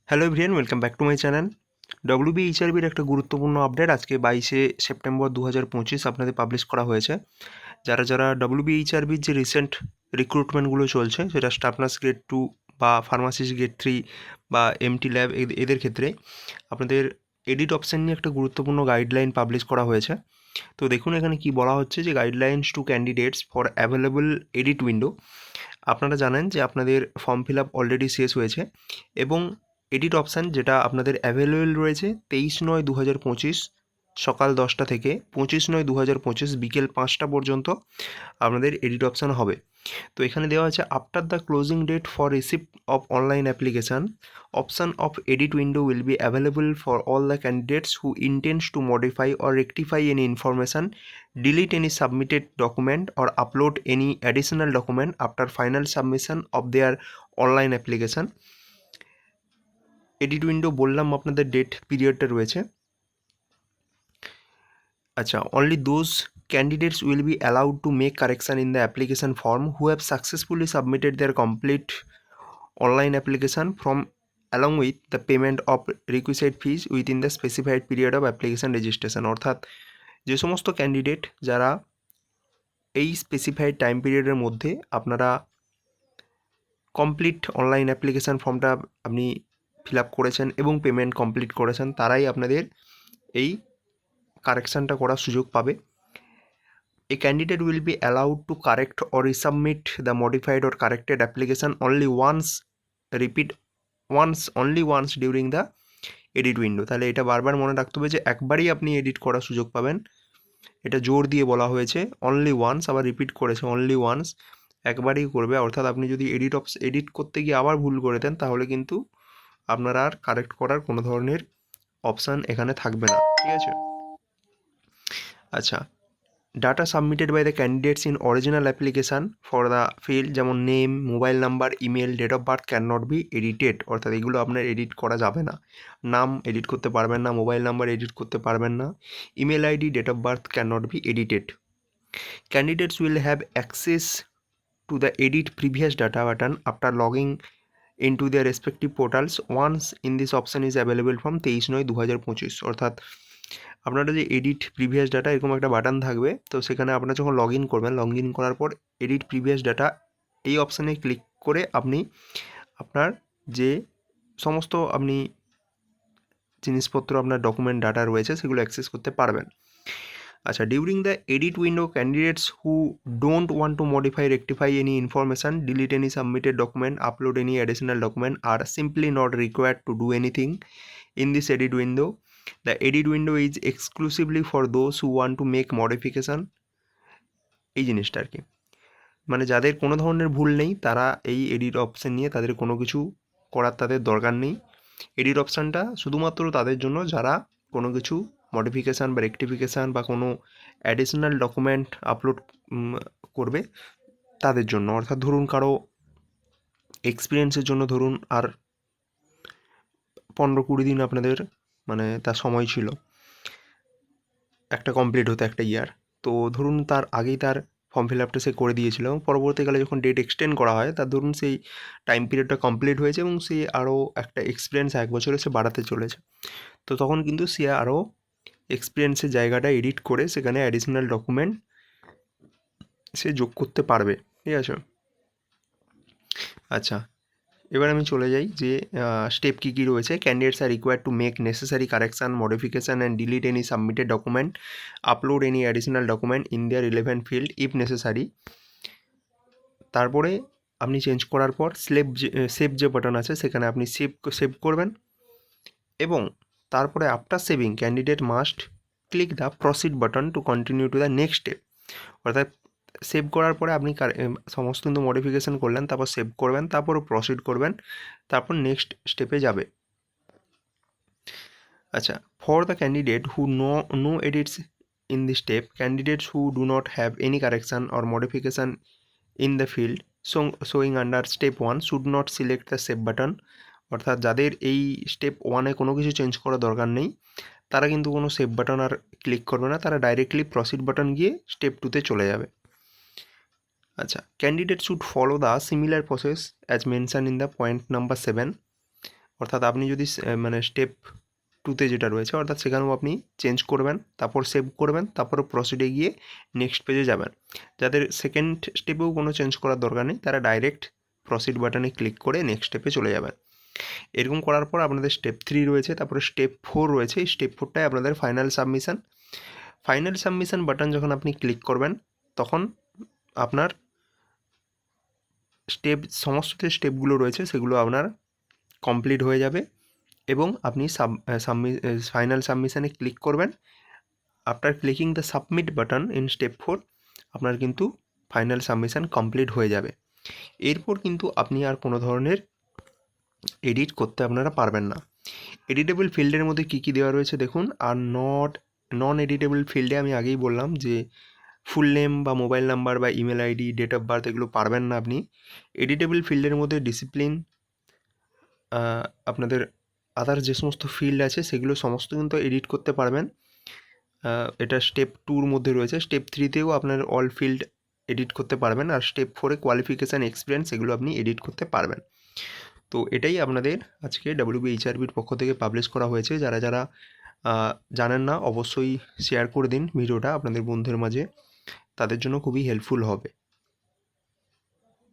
Hello everyone, welcome back to my channel. ডব্লিউবিএইচআরবির একটা গুরুত্বপূর্ণ আপডেট আজকে 22শে সেপ্টেম্বর 2025 আপনাদের পাবলিশ করা হয়েছে। যারা ডব্লিউবিএইচআরবির যে রিসেন্ট রিক্রুটমেন্টগুলো চলছে, সেটা স্টাফ নার্স গ্রেড 2 বা ফার্মাসিস্ট গ্রেড 3 বা এমটি ল্যাব, এদের ক্ষেত্রে আপনাদের এডিট অপশান নিয়ে একটা গুরুত্বপূর্ণ গাইডলাইন পাবলিশ করা হয়েছে। তো দেখুন এখানে কি বলা হচ্ছে, যে guidelines two candidates for available edit window. আপনারা জানেন যে আপনাদের ফর্ম ফিল আপ অলরেডি শেষ হয়েছে এবং এডিট অপশান যেটা আপনাদের অ্যাভেলেবেল রয়েছে 23/9/2025 সকাল 10টা থেকে 25/9/2025 বিকেল 5টা পর্যন্ত আপনাদের এডিট অপশান হবে। তো এখানে দেওয়া আছে, after the closing date for receipt of online application, option of edit window will be available for all the candidates who intends to modify or rectify any information, delete any submitted document or upload any additional document after final submission of their online application. Edit window বললাম আপনাদের date পিরিয়ডটা রয়েছে। আচ্ছা, only those candidates will be allowed to make correction in the application form who have successfully submitted their complete online application from along with the payment of requisite fees within the specified period of application registration। অর্থাৎ যে সমস্ত candidate যারা এই specified time পিরিয়ডের মধ্যে আপনারা complete online application ফর্মটা আপনি ফিল আপ করেছেন এবং পেমেন্ট কমপ্লিট করেছেন, তারাই আপনাদের এই কারেকশানটা করার সুযোগ পাবে। A candidate will be allowed to correct or resubmit the modified or corrected application only once, repeat only once during the edit window। তাহলে এটা বারবার মনে রাখতে হবে যে একবারই আপনি এডিট করার সুযোগ পাবেন, এটা জোর দিয়ে বলা হয়েছে। অনলি ওয়ান্স, আবার রিপিট করেছে অনলি ওয়ান্স, একবারই করবে। অর্থাৎ আপনি যদি এডিট করতে গিয়ে আবার ভুল করে দেন, তাহলে কিন্তু আপনার আর কারেক্ট করার কোনো ধরনের অপশান এখানে থাকবে না, ঠিক আছে। আচ্ছা, data submitted by the candidates in original application for the field, যেমন name, mobile number, email, date of birth can not be edited. অর্থাৎ এগুলো আপনার এডিট করা যাবে না। নাম এডিট করতে পারবেন না, মোবাইল নাম্বার এডিট করতে পারবেন না, email ID, date of birth can not be edited. Candidates will have access to the edit previous data button after logging into their respective portals once in this option is available from 23/9/2025। অর্থাৎ আপনারা যে edit previous data এরকম একটা button থাকবে, তো সেখানে আপনারা যখন লগ ইন করবেন, লগ ইন করার পর এডিট প্রিভিয়াস ডাটা এই অপশানে ক্লিক করে আপনি আপনার যে সমস্ত আপনি জিনিসপত্র, আপনার ডকুমেন্ট ডাটা রয়েছে, সেগুলো অ্যাক্সেস করতে পারবেন। আচ্ছা, during the edit window candidates who don't want to modify, rectify any information, delete any submitted document, upload any additional document are simply not required to do anything in this edit window. The edit window is exclusively for those who want to make modification. এই জিনিসটা আর কি, মানে যাদের কোনো ধরনের ভুল নেই, তারা এই এডিট অপশান নিয়ে তাদের কোনো কিছু করার তাদের দরকার নেই। এডিট অপশানটা শুধুমাত্র তাদের জন্য যারা কোনো কিছু মডিফিকেশান বা রেক্টিফিকেশান বা কোনো অ্যাডিশনাল ডকুমেন্ট আপলোড করবে তাদের জন্য। অর্থাৎ ধরুন কারো এক্সপিরিয়েন্সের জন্য ধরুন আর 15-20 দিন আপনাদের মানে তার সময় ছিল একটা কমপ্লিট হতে, একটা ইয়ার। তো ধরুন তার আগেই তার ফর্ম ফিল আপটা সে করে দিয়েছিল এবং পরবর্তীকালে যখন ডেট এক্সটেন্ড করা হয়, তার ধরুন সেই টাইম পিরিয়ডটা কমপ্লিট হয়েছে এবং সে আরও একটা এক্সপিরিয়েন্স 1 বছরে সে বাড়াতে চলেছে। তো তখন কিন্তু সে আরও এক্সপিরিয়েন্সের জায়গাটা এডিট করে সেখানে অ্যাডিশনাল ডকুমেন্ট সে যোগ করতে পারবে, ঠিক আছে। আচ্ছা, এবার আমি চলে যাই যে স্টেপ কী কী রয়েছে। Candidates are required to make necessary correction, modification and delete any submitted document, upload any additional document in their relevant field if necessary. তারপরে আপনি চেঞ্জ করার পর সেভ যে বাটন আছে, সেখানে আপনি সেভ করবেন এবং তারপরে after saving candidate must click the proceed button to continue to the next step. অর্থাৎ সেভ করার পরে আপনি সমস্ত কিন্তু মডিফিকেশান করলেন, তারপর সেভ করবেন, তারপর প্রসিড করবেন, তারপর নেক্সট স্টেপে যাবে। আচ্ছা, for the candidate who no edits in the step, candidates who do not have any correction or modification in the field showing under step 1 should not select the save button. অর্থাৎ যাদের এই step 1-এ কোনো কিছু change করার দরকার নেই, তারা কিন্তু কোনো সেভ বাটন আর ক্লিক করবে না, তারা ডাইরেক্টলি প্রসিড বাটন গিয়ে স্টেপ 2-তে চলে যাবে। আচ্ছা, candidate should follow the similar process as mention in the point number 7 অর্থাৎ আপনি যদি মানে স্টেপ 2তে যেটা রয়েছে অর্থাৎ সেখানেও আপনি চেঞ্জ করবেন, তারপর সেভ করবেন, তারপর প্রসিডে গিয়ে নেক্সট পেজে যাবেন। যাদের সেকেন্ড স্টেপেও কোনো চেঞ্জ করার দরকার নেই তারা ডাইরেক্ট প্রসিড বাটনে ক্লিক করে নেক্সট স্টেপে চলে যাবেন। এরকম করার পর আপনাদের স্টেপ 3 রয়েছে, তারপরে স্টেপ 4 রয়েছে। এই স্টেপ 4টাই আপনাদের final submission. Final submission button যখন আপনি ক্লিক করবেন তখন আপনার সমস্ত যে স্টেপগুলো রয়েছে সেগুলো আপনার কমপ্লিট হয়ে যাবে এবং আপনি ফাইনাল সাবমিশনে ক্লিক করবেন। After clicking the submit button in step 4 আপনার কিন্তু ফাইনাল সাবমিশন কমপ্লিট হয়ে যাবে। এরপর কিন্তু আপনি আর কোনো ধরনের এডিট করতে আপনারা পারবেন না। এডিটেবল ফিল্ডের মধ্যে কী কী দেওয়া রয়েছে দেখুন। আর নন এডিটেবল ফিল্ডে আমি আগেই বললাম যে ফুল নেম বা মোবাইল নাম্বার বা email ID, date of birth এগুলো পারবেন না আপনি। এডিটেবল ফিল্ডের মধ্যে ডিসিপ্লিন, আপনাদের আদার যে সমস্ত ফিল্ড আছে সেগুলো সমস্ত কিন্তু এডিট করতে পারবেন। এটা স্টেপ 2র মধ্যে রয়েছে। স্টেপ 3তেও আপনার অল ফিল্ড এডিট করতে পারবেন, আর স্টেপ 4এ কোয়ালিফিকেশান, এক্সপিরিয়েন্স এগুলো আপনি এডিট করতে পারবেন। তো এটাই আপনাদের আজকে WBHRBর পক্ষ থেকে পাবলিশ করা হয়েছে। যারা যারা জানেন না অবশ্যই শেয়ার করে দিন ভিডিওটা আপনাদের বন্ধুদের মাঝে, তাদের জন্য খুবই হেল্পফুল হবে।